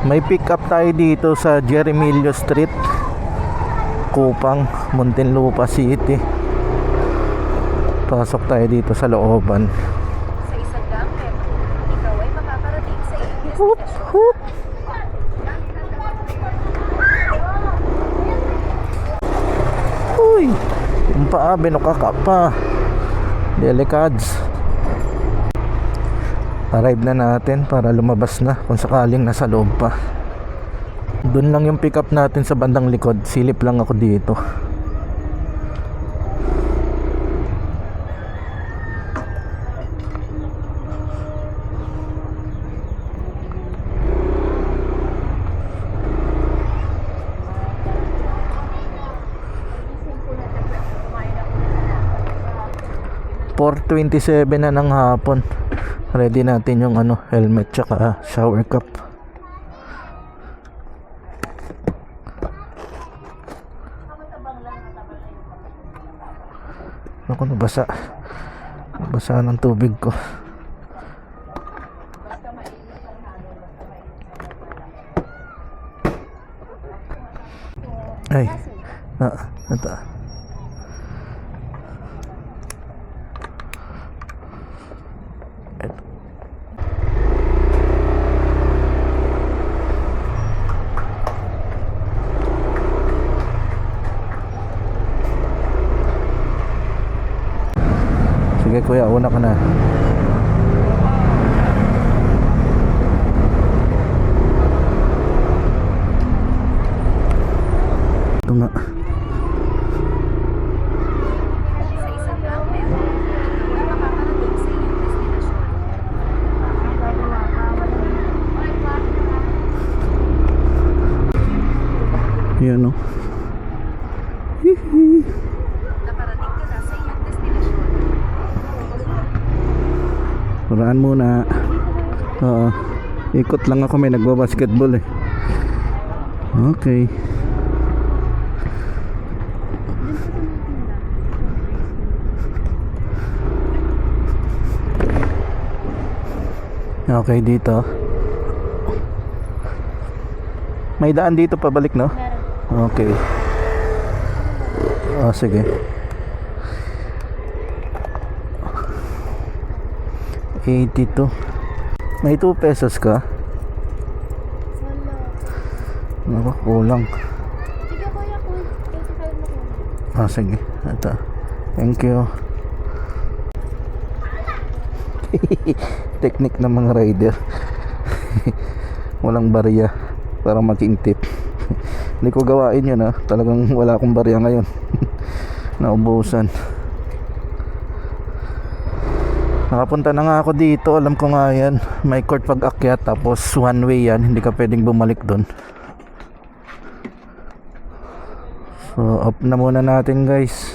May pick up tayo dito sa Jeremilio Street, Kupang, Muntinlupa City. Pasok tayo dito sa looban. Sa isang gamit, ikaw ay makakarating sa iyong Hoop, destinasyon. hoop. Uy, yung paa binukaka pa. Delicads. Arrive na natin para lumabas na kung sakaling nasa loob pa. Doon lang yung pick up natin sa bandang likod. Silip lang ako dito. .4:27 na ng hapon. Ready natin yung helmet tsaka shower cap. Ako, nabasa ng tubig ko. Ay, ito. Sige kuya, una ka na. Ito nga. Sa isang gamit, ikaw ay makakarating sa iyong destinasyon. Yan o. Nakarating ka na sa iyong destinasyon. Paraan muna. Oo. Ikot lang ako, may nagbabasketball eh. Okay. Okay, dito. May daan dito pabalik, no? Okay. Sige. 82. May 2 pesos ka? Naku, kulang. Sige kuya, 85 mo kuya. Sige. Ito. Thank you. Technique ng mga rider. Walang barya para maging tip. Hindi ko gawain yun, ha. Talagang wala akong barya ngayon. Naubusan. Nakapunta na nga ako dito. Alam ko nga yan, may court pag akyat, tapos one way yan, hindi ka pwedeng bumalik doon. So off na muna natin guys.